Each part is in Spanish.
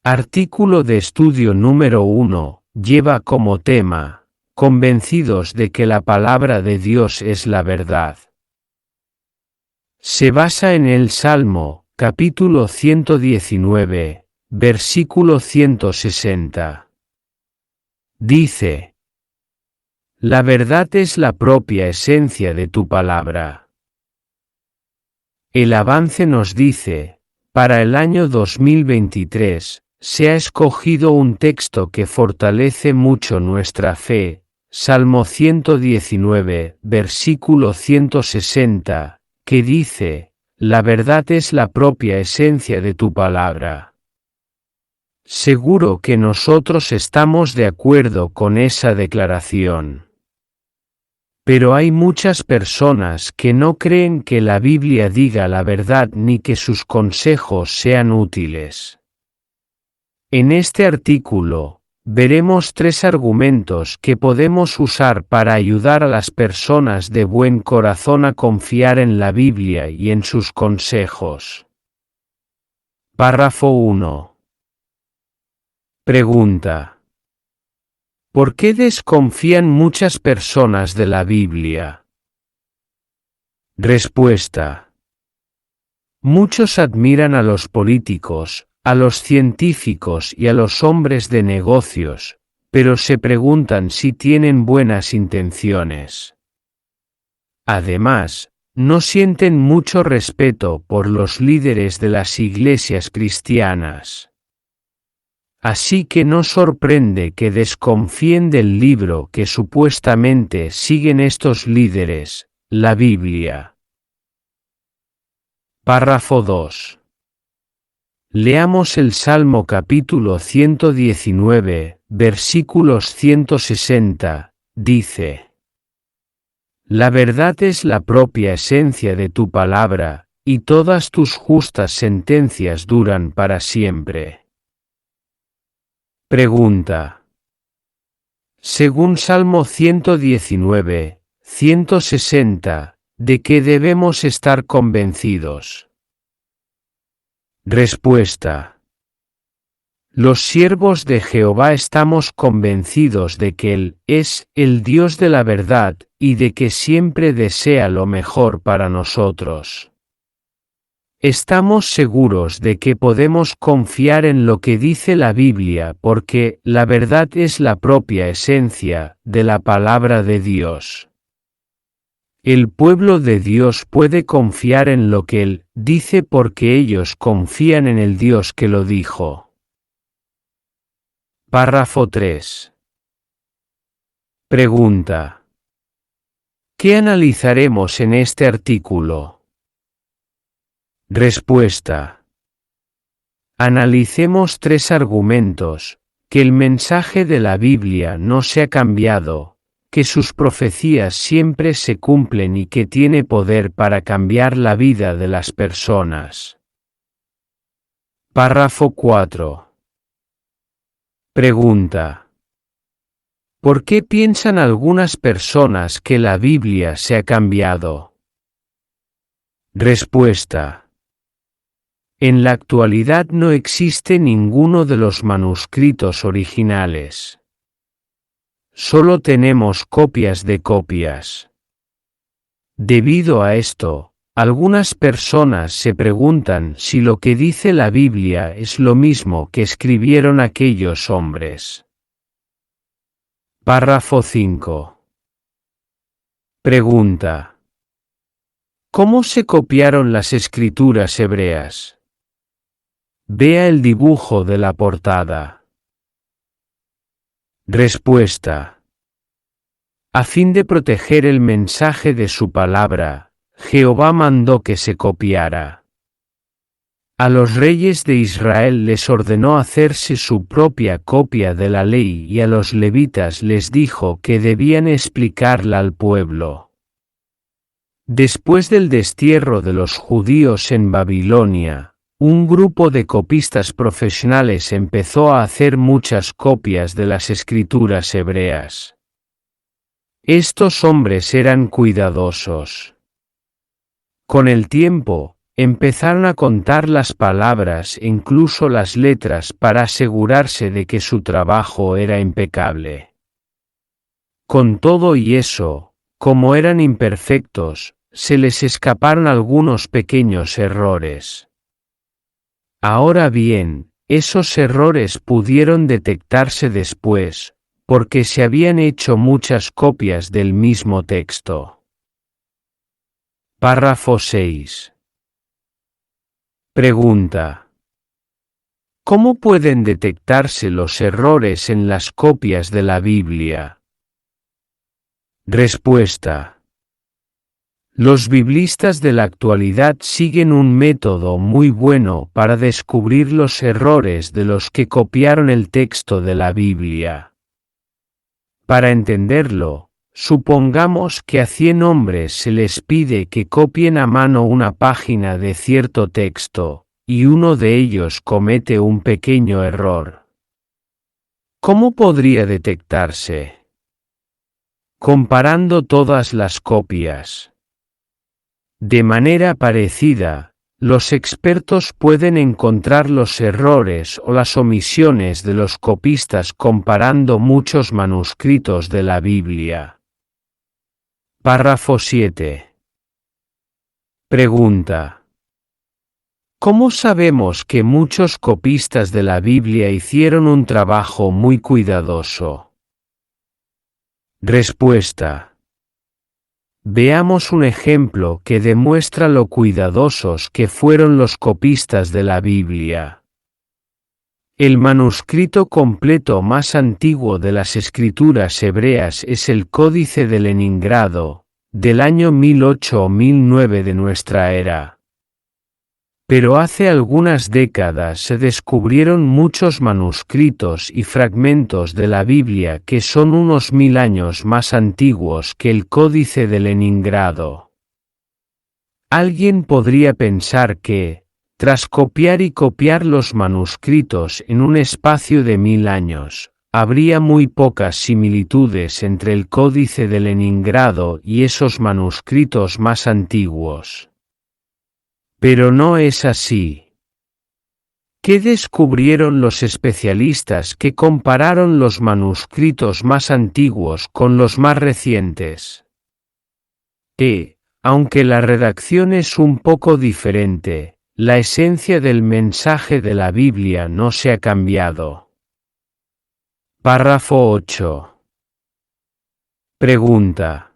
Artículo de estudio número 1, lleva como tema, convencidos de que la palabra de Dios es la verdad. Se basa en el Salmo, capítulo 119, versículo 160. Dice: La verdad es la propia esencia de tu palabra. El avance nos dice, para el año 2023, se ha escogido un texto que fortalece mucho nuestra fe, Salmo 119, versículo 160, que dice: La verdad es la propia esencia de tu palabra. Seguro que nosotros estamos de acuerdo con esa declaración. Pero hay muchas personas que no creen que la Biblia diga la verdad ni que sus consejos sean útiles. En este artículo, veremos 3 argumentos que podemos usar para ayudar a las personas de buen corazón a confiar en la Biblia y en sus consejos. Párrafo 1. Pregunta: ¿por qué desconfían muchas personas de la Biblia? Respuesta: muchos admiran a los políticos, a los científicos y a los hombres de negocios, pero se preguntan si tienen buenas intenciones. Además, no sienten mucho respeto por los líderes de las iglesias cristianas. Así que no sorprende que desconfíen del libro que supuestamente siguen estos líderes, la Biblia. Párrafo 2. Leamos el Salmo capítulo 119, versículos 160, dice: La verdad es la propia esencia de tu palabra, y todas tus justas sentencias duran para siempre. Pregunta: según Salmo 119, 160, ¿de qué debemos estar convencidos? Respuesta: los siervos de Jehová estamos convencidos de que Él es el Dios de la verdad y de que siempre desea lo mejor para nosotros. Estamos seguros de que podemos confiar en lo que dice la Biblia porque la verdad es la propia esencia de la palabra de Dios. El pueblo de Dios puede confiar en lo que Él dice porque ellos confían en el Dios que lo dijo. Párrafo 3. Pregunta: ¿qué analizaremos en este artículo? Respuesta: analicemos 3 argumentos: que el mensaje de la Biblia no se ha cambiado, que sus profecías siempre se cumplen y que tiene poder para cambiar la vida de las personas. Párrafo 4. Pregunta: ¿por qué piensan algunas personas que la Biblia se ha cambiado? Respuesta: en la actualidad no existe ninguno de los manuscritos originales. Solo tenemos copias de copias. Debido a esto, algunas personas se preguntan si lo que dice la Biblia es lo mismo que escribieron aquellos hombres. Párrafo 5. Pregunta: ¿cómo se copiaron las escrituras hebreas? Vea el dibujo de la portada. Respuesta: a fin de proteger el mensaje de su palabra, Jehová mandó que se copiara. A los reyes de Israel les ordenó hacerse su propia copia de la ley y a los levitas les dijo que debían explicarla al pueblo. Después del destierro de los judíos en Babilonia, un grupo de copistas profesionales empezó a hacer muchas copias de las escrituras hebreas. Estos hombres eran cuidadosos. Con el tiempo, empezaron a contar las palabras e incluso las letras para asegurarse de que su trabajo era impecable. Con todo y eso, como eran imperfectos, se les escaparon algunos pequeños errores. Ahora bien, esos errores pudieron detectarse después, porque se habían hecho muchas copias del mismo texto. Párrafo 6. Pregunta: ¿cómo pueden detectarse los errores en las copias de la Biblia? Respuesta: los biblistas de la actualidad siguen un método muy bueno para descubrir los errores de los que copiaron el texto de la Biblia. Para entenderlo, supongamos que a 100 hombres se les pide que copien a mano una página de cierto texto, y uno de ellos comete un pequeño error. ¿Cómo podría detectarse? Comparando todas las copias. De manera parecida, los expertos pueden encontrar los errores o las omisiones de los copistas comparando muchos manuscritos de la Biblia. Párrafo 7. Pregunta: ¿cómo sabemos que muchos copistas de la Biblia hicieron un trabajo muy cuidadoso? Respuesta: veamos un ejemplo que demuestra lo cuidadosos que fueron los copistas de la Biblia. El manuscrito completo más antiguo de las escrituras hebreas es el Códice de Leningrado, del año 1008 o 1009 de nuestra era. Pero hace algunas décadas se descubrieron muchos manuscritos y fragmentos de la Biblia que son unos 1000 años más antiguos que el Códice de Leningrado. Alguien podría pensar que, tras copiar y copiar los manuscritos en un espacio de 1000 años, habría muy pocas similitudes entre el Códice de Leningrado y esos manuscritos más antiguos. Pero no es así. ¿Qué descubrieron los especialistas que compararon los manuscritos más antiguos con los más recientes? Aunque la redacción es un poco diferente, la esencia del mensaje de la Biblia no se ha cambiado. Párrafo 8. Pregunta: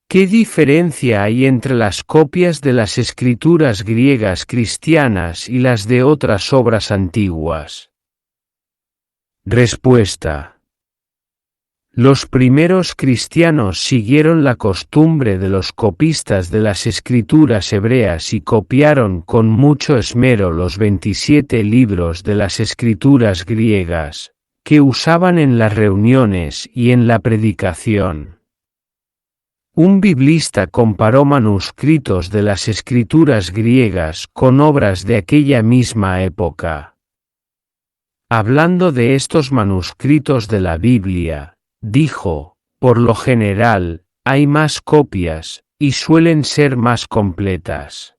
¿qué diferencia hay entre las copias de las escrituras griegas cristianas y las de otras obras antiguas? Respuesta: los primeros cristianos siguieron la costumbre de los copistas de las escrituras hebreas y copiaron con mucho esmero los 27 libros de las escrituras griegas, que usaban en las reuniones y en la predicación. Un biblista comparó manuscritos de las escrituras griegas con obras de aquella misma época. Hablando de estos manuscritos de la Biblia, dijo: por lo general, hay más copias, y suelen ser más completas.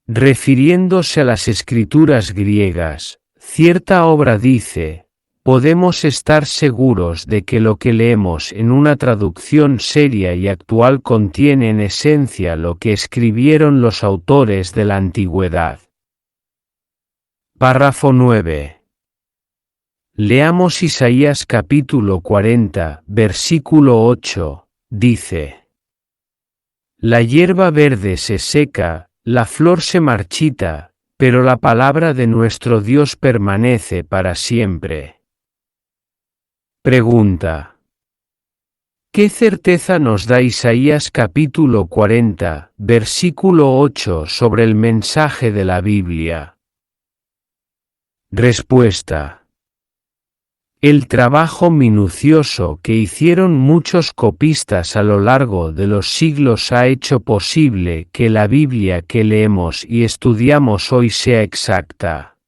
Refiriéndose a las escrituras griegas, cierta obra dice: podemos estar seguros de que lo que leemos en una traducción seria y actual contiene en esencia lo que escribieron los autores de la antigüedad. Párrafo 9. Leamos Isaías capítulo 40, versículo 8, dice: la hierba verde se seca, la flor se marchita, pero la palabra de nuestro Dios permanece para siempre. Pregunta: ¿qué certeza nos da Isaías capítulo 40, versículo 8 sobre el mensaje de la Biblia? Respuesta: el trabajo minucioso que hicieron muchos copistas a lo largo de los siglos ha hecho posible que la Biblia que leemos y estudiamos hoy sea exacta.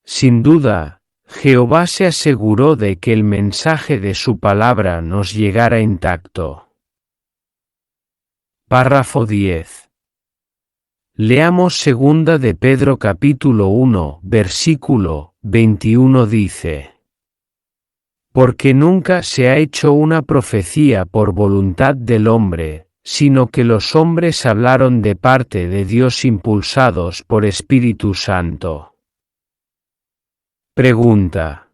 Sin duda, Jehová se aseguró de que el mensaje de su palabra nos llegara intacto. Párrafo 10. Leamos segunda de Pedro capítulo 1, versículo 21 dice: Porque nunca se ha hecho una profecía por voluntad del hombre, sino que los hombres hablaron de parte de Dios impulsados por Espíritu Santo. Pregunta: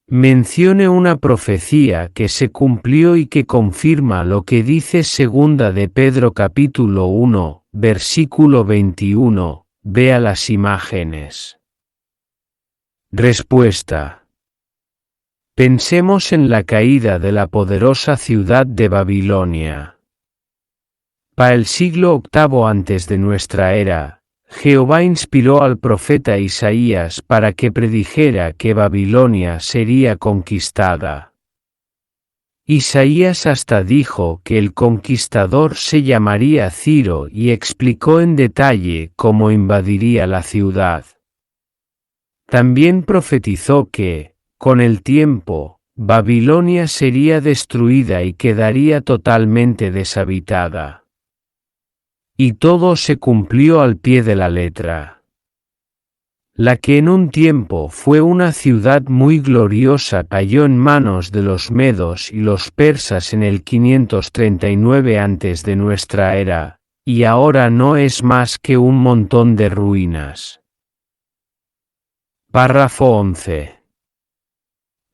mencione una profecía que se cumplió y que confirma lo que dice segunda de Pedro capítulo 1, versículo 21, vea las imágenes. Respuesta: pensemos en la caída de la poderosa ciudad de Babilonia. Para el siglo VIII antes de nuestra era, Jehová inspiró al profeta Isaías para que predijera que Babilonia sería conquistada. Isaías hasta dijo que el conquistador se llamaría Ciro y explicó en detalle cómo invadiría la ciudad. También profetizó que, con el tiempo, Babilonia sería destruida y quedaría totalmente deshabitada. Y todo se cumplió al pie de la letra. La que en un tiempo fue una ciudad muy gloriosa cayó en manos de los medos y los persas en el 539 antes de nuestra era, y ahora no es más que un montón de ruinas. Párrafo 11.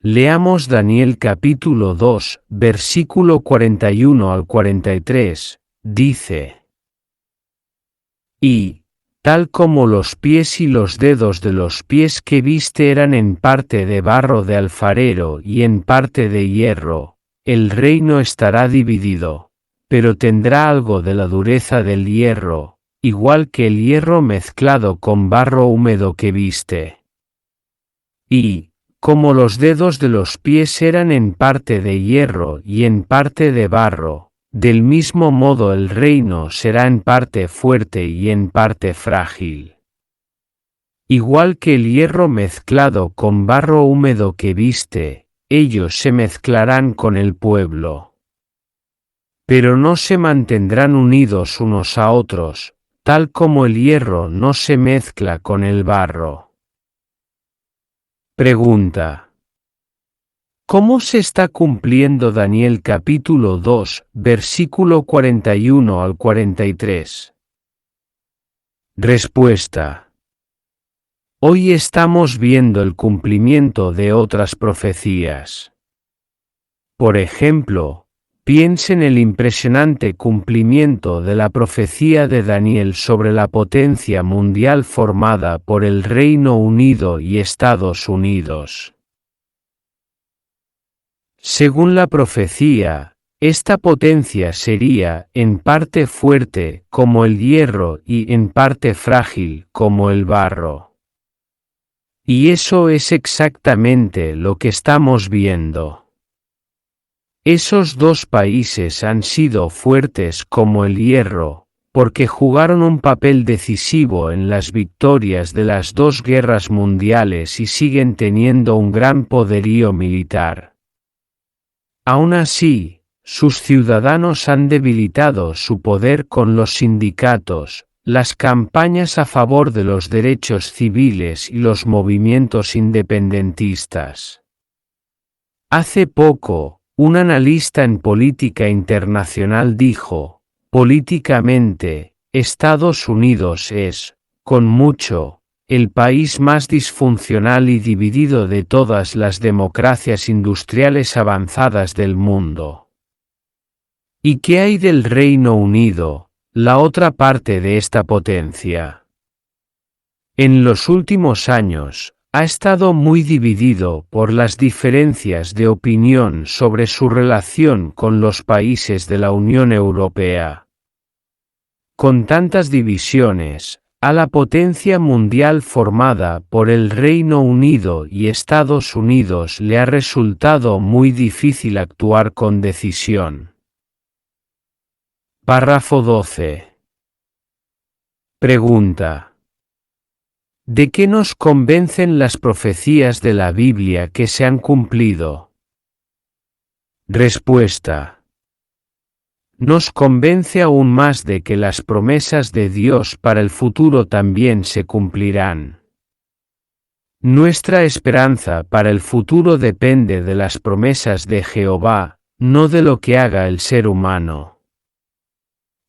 Leamos Daniel capítulo 2, versículo 41 al 43, dice: Y, tal como los pies y los dedos de los pies que viste eran en parte de barro de alfarero y en parte de hierro, el reino estará dividido, pero tendrá algo de la dureza del hierro, igual que el hierro mezclado con barro húmedo que viste. Y, como los dedos de los pies eran en parte de hierro y en parte de barro, del mismo modo el reino será en parte fuerte y en parte frágil. Igual que el hierro mezclado con barro húmedo que viste, ellos se mezclarán con el pueblo. Pero no se mantendrán unidos unos a otros, tal como el hierro no se mezcla con el barro. Pregunta: ¿cómo se está cumpliendo Daniel capítulo 2, versículo 41 al 43? Respuesta: hoy estamos viendo el cumplimiento de otras profecías. Por ejemplo, piense en el impresionante cumplimiento de la profecía de Daniel sobre la potencia mundial formada por el Reino Unido y Estados Unidos. Según la profecía, esta potencia sería en parte fuerte como el hierro y en parte frágil como el barro. Y eso es exactamente lo que estamos viendo. Esos dos países han sido fuertes como el hierro, porque jugaron un papel decisivo en las victorias de las dos guerras mundiales y siguen teniendo un gran poderío militar. Aún así, sus ciudadanos han debilitado su poder con los sindicatos, las campañas a favor de los derechos civiles y los movimientos independentistas. Hace poco, un analista en política internacional dijo: políticamente, Estados Unidos es, con mucho, el país más disfuncional y dividido de todas las democracias industriales avanzadas del mundo. ¿Y qué hay del Reino Unido, la otra parte de esta potencia? En los últimos años, ha estado muy dividido por las diferencias de opinión sobre su relación con los países de la Unión Europea. Con tantas divisiones, a la potencia mundial formada por el Reino Unido y Estados Unidos le ha resultado muy difícil actuar con decisión. Párrafo 12. Pregunta: ¿de qué nos convencen las profecías de la Biblia que se han cumplido? Respuesta: nos convence aún más de que las promesas de Dios para el futuro también se cumplirán. Nuestra esperanza para el futuro depende de las promesas de Jehová, no de lo que haga el ser humano.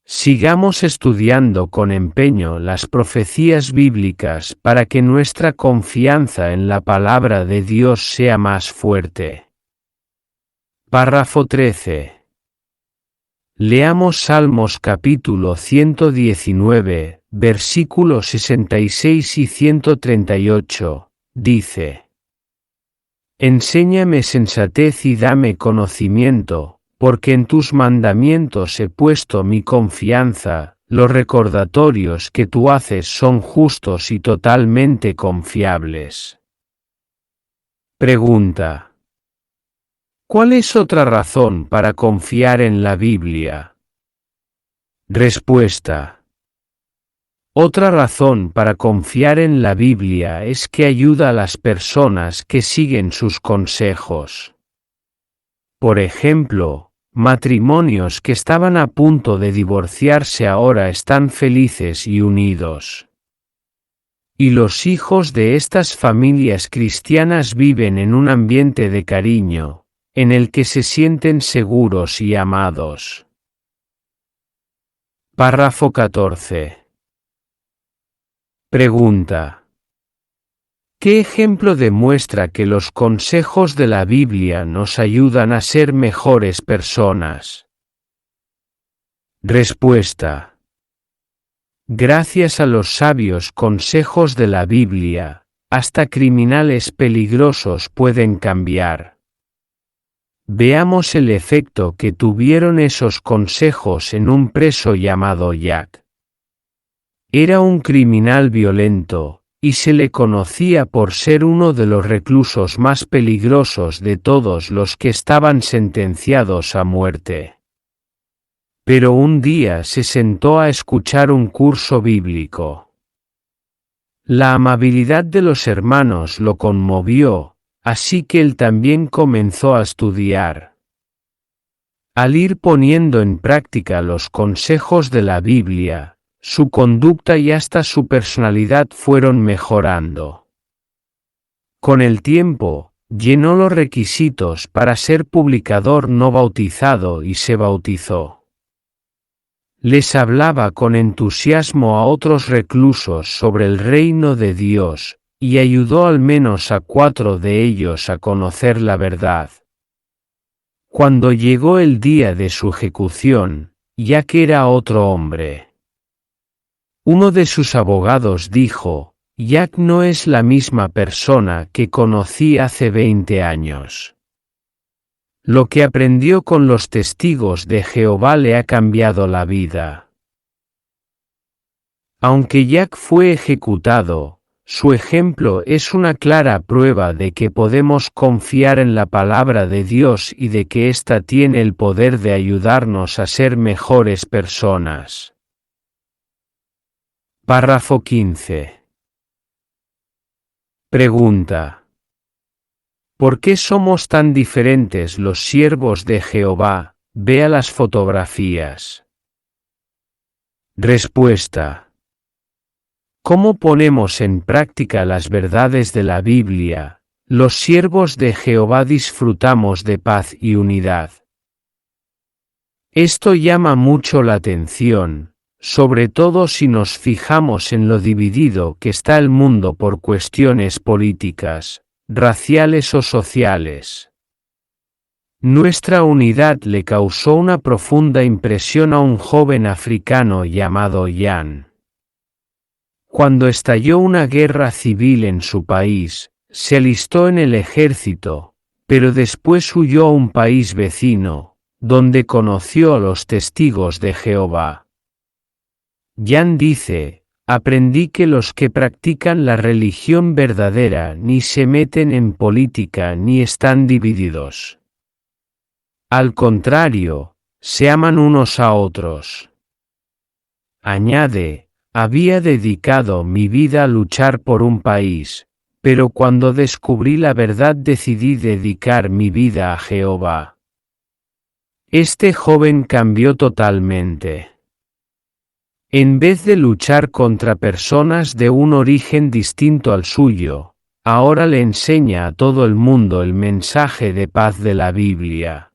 Sigamos estudiando con empeño las profecías bíblicas para que nuestra confianza en la palabra de Dios sea más fuerte. Párrafo 13. Leamos Salmos capítulo 119, versículos 66 y 138, dice: Enséñame sensatez y dame conocimiento, porque en tus mandamientos he puesto mi confianza, los recordatorios que tú haces son justos y totalmente confiables. Pregunta: ¿cuál es otra razón para confiar en la Biblia? Respuesta: otra razón para confiar en la Biblia es que ayuda a las personas que siguen sus consejos. Por ejemplo, matrimonios que estaban a punto de divorciarse ahora están felices y unidos. Y los hijos de estas familias cristianas viven en un ambiente de cariño, en el que se sienten seguros y amados. Párrafo 14. Pregunta: ¿qué ejemplo demuestra que los consejos de la Biblia nos ayudan a ser mejores personas? Respuesta: gracias a los sabios consejos de la Biblia, hasta criminales peligrosos pueden cambiar. Veamos el efecto que tuvieron esos consejos en un preso llamado Jack. Era un criminal violento, y se le conocía por ser uno de los reclusos más peligrosos de todos los que estaban sentenciados a muerte. Pero un día se sentó a escuchar un curso bíblico. La amabilidad de los hermanos lo conmovió, así que él también comenzó a estudiar. Al ir poniendo en práctica los consejos de la Biblia, su conducta y hasta su personalidad fueron mejorando. Con el tiempo, llenó los requisitos para ser publicador no bautizado y se bautizó. Les hablaba con entusiasmo a otros reclusos sobre el reino de Dios, y ayudó al menos a 4 de ellos a conocer la verdad. Cuando llegó el día de su ejecución, Jack era otro hombre. Uno de sus abogados dijo: Jack no es la misma persona que conocí hace 20 años. Lo que aprendió con los testigos de Jehová le ha cambiado la vida. Aunque Jack fue ejecutado, su ejemplo es una clara prueba de que podemos confiar en la palabra de Dios y de que ésta tiene el poder de ayudarnos a ser mejores personas. Párrafo 15. Pregunta: ¿por qué somos tan diferentes los siervos de Jehová? Vea las fotografías. Respuesta: ¿cómo ponemos en práctica las verdades de la Biblia? Los siervos de Jehová disfrutamos de paz y unidad. Esto llama mucho la atención, sobre todo si nos fijamos en lo dividido que está el mundo por cuestiones políticas, raciales o sociales. Nuestra unidad le causó una profunda impresión a un joven africano llamado Jan. Cuando estalló una guerra civil en su país, se alistó en el ejército, pero después huyó a un país vecino, donde conoció a los testigos de Jehová. Jan dice: aprendí que los que practican la religión verdadera ni se meten en política ni están divididos. Al contrario, se aman unos a otros. Añade: había dedicado mi vida a luchar por un país, pero cuando descubrí la verdad decidí dedicar mi vida a Jehová. Este joven cambió totalmente. En vez de luchar contra personas de un origen distinto al suyo, ahora le enseña a todo el mundo el mensaje de paz de la Biblia.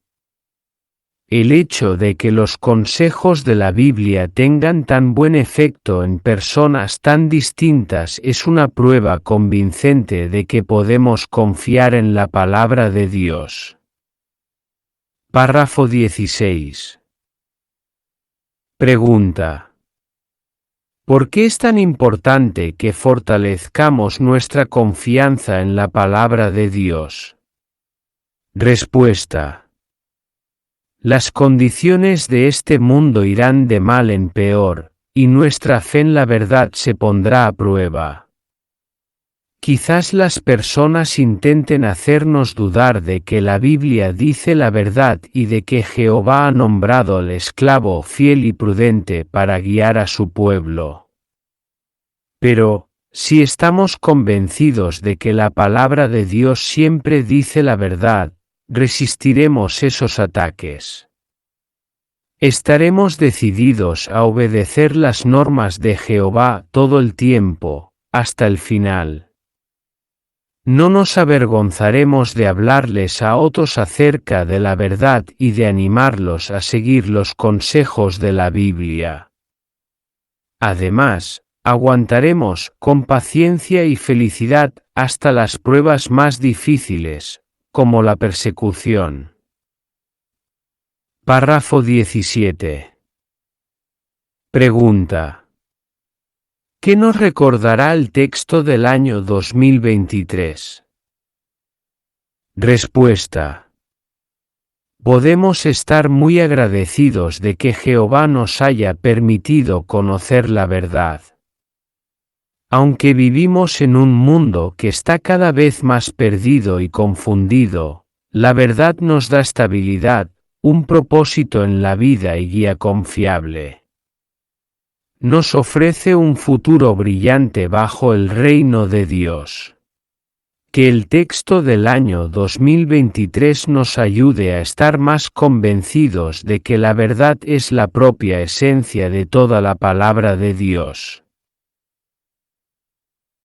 El hecho de que los consejos de la Biblia tengan tan buen efecto en personas tan distintas es una prueba convincente de que podemos confiar en la palabra de Dios. Párrafo 16. Pregunta: ¿por qué es tan importante que fortalezcamos nuestra confianza en la palabra de Dios? Respuesta: las condiciones de este mundo irán de mal en peor, y nuestra fe en la verdad se pondrá a prueba. Quizás las personas intenten hacernos dudar de que la Biblia dice la verdad y de que Jehová ha nombrado al esclavo fiel y prudente para guiar a su pueblo. Pero, si estamos convencidos de que la palabra de Dios siempre dice la verdad, resistiremos esos ataques. Estaremos decididos a obedecer las normas de Jehová todo el tiempo, hasta el final. No nos avergonzaremos de hablarles a otros acerca de la verdad y de animarlos a seguir los consejos de la Biblia. Además, aguantaremos con paciencia y felicidad hasta las pruebas más difíciles, como la persecución. Párrafo 17. Pregunta: ¿qué nos recordará el texto del año 2023? Respuesta: podemos estar muy agradecidos de que Jehová nos haya permitido conocer la verdad. Aunque vivimos en un mundo que está cada vez más perdido y confundido, la verdad nos da estabilidad, un propósito en la vida y guía confiable. Nos ofrece un futuro brillante bajo el reino de Dios. Que el texto del año 2023 nos ayude a estar más convencidos de que la verdad es la propia esencia de toda la palabra de Dios.